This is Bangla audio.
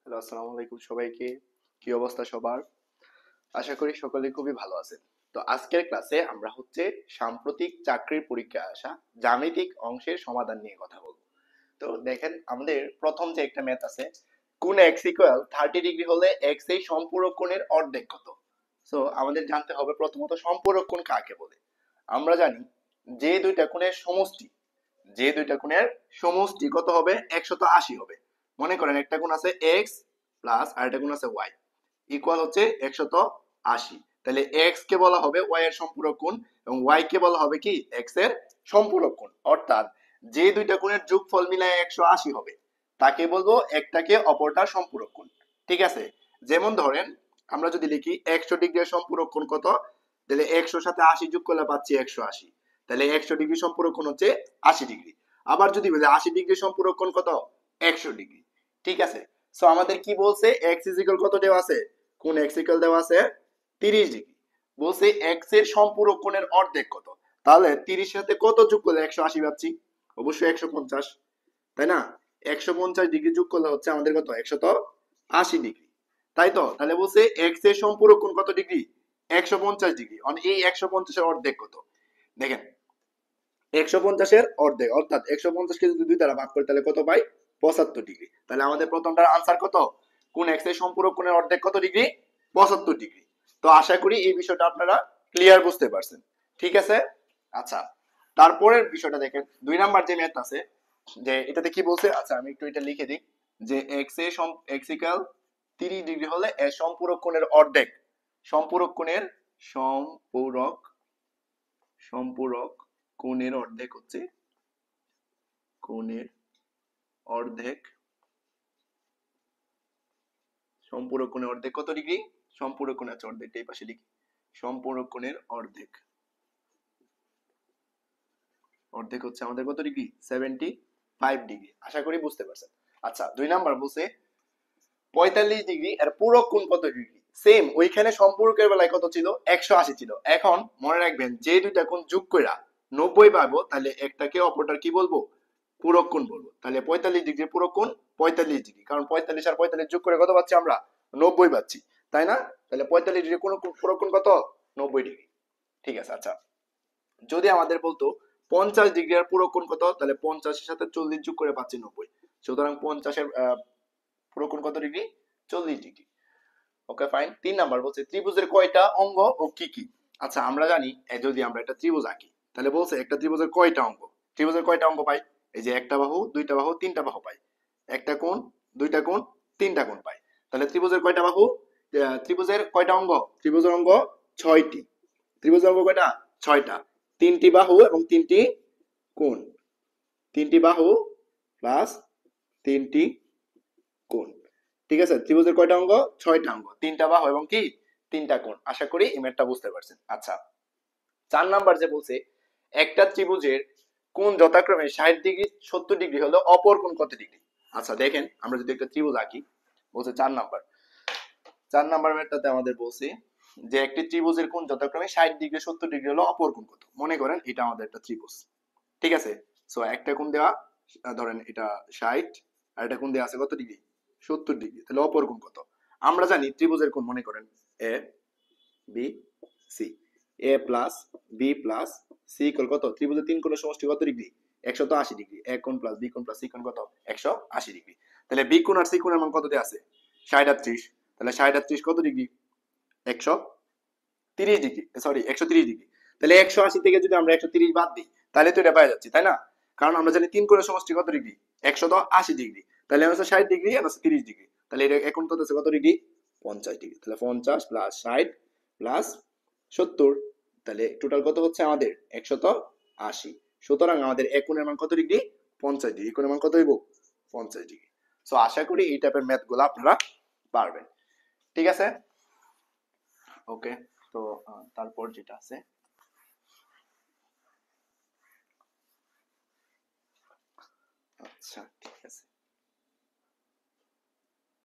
হ্যালো, আসসালামু আলাইকুম সবাইকে। কি অবস্থা সবার? আশা করি সকলে খুবই ভালো আছেন। তো আজকের ক্লাসে আমরা সাম্প্রতিক চাকরির পরীক্ষায় আসা জ্যামিতিক অংশের সমাধান নিয়ে কথা বলবো। তো দেখেন, আমাদের প্রথম যে একটা ম্যাথ আছে, কোণ এক্স ইকুয়াল 30 ডিগ্রি হলে এক্স এই সম্পূরক কোণের অর্ধেক কত। সো আমাদের জানতে হবে প্রথমত সম্পূরক কোণ কাকে বলে। আমরা জানি যে দুইটা কোণের সমষ্টি, কত হবে? 180 হবে। মনে করেন একটা কোণ আছে এক্স প্লাস আর একটা কোণ আছে ওয়াই, ইকুয়াল হচ্ছে 180। তাহলে এক্স কে বলা হবে ওয়াই এর সম্পূরক কোণ এবং ওয়াই কে বলা হবে কি এক্স এর সম্পূরক কোণ। অর্থাৎ যে দুইটা কোণের যোগফল মিলায় 180 হবে তাকে বলবো একটাকে অপরটার সম্পূরক কোণ। ঠিক আছে? যেমন ধরেন আমরা যদি লিখি 100 ডিগ্রি এর সম্পূরক কোণ কত, তাহলে 100 সাথে 80 যোগ করলে পাচ্ছি 180। তাহলে 100 ডিগ্রি সম্পূরক কোণ হচ্ছে 80 ডিগ্রি। আবার যদি বলি 80 ডিগ্রি সম্পূরক কোণ কত, 100 ডিগ্রি। ঠিক আছে? সো আমাদের কি বলছে, এক্স ইজ ইকুয়াল কত দেওয়া আছে, কোণ এক্স ইকুয়াল দেওয়া আছে 30 ডিগ্রি। বলছে এক্স এর সম্পূরক কোণের অর্ধেক কত। তাহলে 30 সাথে কত যোগ করলে 180 পাচ্ছি? অবশ্যই 150, তাই না? 150 ডিগ্রি যোগ করলে হচ্ছে আমাদের কত, 180 ডিগ্রি। তাই তো? তাহলে বলছে এক্স এর সম্পূরক কোণ কত ডিগ্রি, 150 ডিগ্রি। এই 150 এর অর্ধেক কত? দেখেন, 150 এর অর্ধেক অর্থাৎ 150 কে যদি 2 দ্বারা ভাগ করি তাহলে কত পাই, 75 ডিগ্রি। তাহলে আমাদের প্রথমটার আনসার কত, কোন এক্স এর সম্পূরক কোণের অর্ধেক কত ডিগ্রি, 75 ডিগ্রি। তো আশা করি এই বিষয়টা আপনারা ক্লিয়ার বুঝতে পারছেন। ঠিক আছে? আচ্ছা, তারপরের বিষয়টা দেখেন, 2 নাম্বার যে ম্যাথ আছে, যে এটাতে কি বলছে, আচ্ছা আমি একটু এটা লিখে দিই, যে এক্স ইকুয়াল 30 ডিগ্রি হলে এর সম্পূরক কোণের অর্ধেক, সম্পূরক কোণের সম্পূরক সম্পূরক কোণের অর্ধেক হচ্ছে, কোণের অর্ধেক, সম্পূরক কোণের অর্ধেক কত ডিগ্রি, সম্পূরক কোণের আছে অর্ধেকটা এই পাশে লিখি, সম্পূরক কোণের অর্ধেক, অর্ধেক হচ্ছে আমাদের কত ডিগ্রি, 75 ডিগ্রি। আশা করি বুঝতে পারছেন। আচ্ছা, 2 নাম্বার বলছে 45 ডিগ্রি এর পূরক কোণ কত ডিগ্রি। সেম ওইখানে সম্পূরকের বেলায় কত ছিল, 180 ছিল। এখন মনে রাখবেন যে দুইটা কোণ যোগ কইরা 90 পাবো, তাহলে একটাকে অপরটার কি বলবো, পূরক কোণ বলবো। তাহলে 45 ডিগ্রি পূরক কোণ 45 ডিগ্রি, কারণ 45 আর 45 যোগ করে কত পাচ্ছি আমরা, 90 পাচ্ছি, তাই না? তাহলে 45 ডিগ্রি কোণ পূরক কোণ কত, 90 ডিগ্রি। ঠিক আছে। আচ্ছা, যদি আমাদের বলতো 50 ডিগ্রি আর পূরক কোণ কত, তাহলে 50 এর সাথে 40 যোগ করে পাচ্ছি 90। সুতরাং 50 এর পূরক কোণ কত degree, 40 degree. Okay fine. 3 number বলছে ত্রিভুজের কয়টা অঙ্গ ও কি কি। আচ্ছা, আমরা জানি যদি আমরা একটা ত্রিভুজ আঁকি, তাহলে বলছে একটা ত্রিভুজের কয়টা অঙ্গ, ত্রিভুজের কয়টা অঙ্গ পাই, এই যে একটা বাহু, দুইটা বাহু, তিনটা বাহু পাই, একটা কোণ, দুইটা কোণ, তিনটা কোণ পাই। তাহলে ত্রিভুজের কয়টা বাহু, ত্রিভুজের কয়টা অঙ্গ, ত্রিভুজের অঙ্গ 6টি। ত্রিভুজের অঙ্গ কয়টা, 6টা। 3টি বাহু এবং 3টি কোণ, 3টি বাহু প্লাস 3টি কোণ। ঠিক আছে? ত্রিভুজের কয়টা অঙ্গ, 6টা অঙ্গ, 3টা বাহু এবং কি, 3টা কোণ। আশা করি এই ম্যাথটা বুঝতে পারছেন। আচ্ছা, 4 নাম্বার যে বলছে একটা ত্রিভুজের কোণ যথাক্রমে 60 ডিগ্রি 70 ডিগ্রি হলে অপর কোণ কত ডিগ্রি। আচ্ছা দেখেন, আমরা যদি একটা ত্রিভুজ আঁকি, বলছে 4 নাম্বার, 4 নাম্বার ম্যাথটাতে আমাদের বলছে যে একটি ত্রিভুজের কোণ যথাক্রমে 60 ডিগ্রি 70 ডিগ্রি হলো অপর কোণ কত। মনে করেন এটা আমাদের একটা ত্রিভুজ। ঠিক আছে? সো একটা কোণ দেওয়া, ধরেন এটা 60, আর একটা কোণ দেওয়া আছে কত ডিগ্রি, 70 ডিগ্রি। তাহলে অপর কোণ কত। আমরা জানি ত্রিভুজের কোণ, মনে করেন A B C, A plus B plus C equal কত, ত্রিভুজের 3 কোণের সমষ্টি কত ডিগ্রি, 180 ডিগ্রি। এ কোণ প্লাস বি কোণ প্লাস সি কোণ কত, 180 ডিগ্রি। তাহলে বি কোণ আর সি কোণের মান কত দেওয়া আছে, 60 আর 30। তাহলে 60 আর 30 কত ডিগ্রি, 130 ডিগ্রি, সরি 130 ডিগ্রি। তাহলে 180 থেকে যদি আমরা 130 বাদ দিই, তাহলে তো এটা পাওয়া যাচ্ছে, তাই না? কারণ আমরা জানি 3 কোণের সমষ্টি কত ডিগ্রি, 180 ডিগ্রি। তাহলে হচ্ছে 60 ডিগ্রি আর 30 ডিগ্রি। তাহলে এটা এখন কত আছে, কত ডিগ্রি, 50 ডিগ্রি। তাহলে 50 প্লাস 60 প্লাস 70, তাহলে টোটাল কত হচ্ছে আমাদের, 180। সুতরাং আমাদের এক কোণের মান কত ডিগ্রি, 50 ডিগ্রি। কোণের মান কত হইব, 50 ডিগ্রি। সো আশা করি এই টাইপের ম্যাথ গুলো আপনারা পারবেন। ঠিক আছে? ওকে। তো তারপর যেটা আছে, আচ্ছা ঠিক আছে,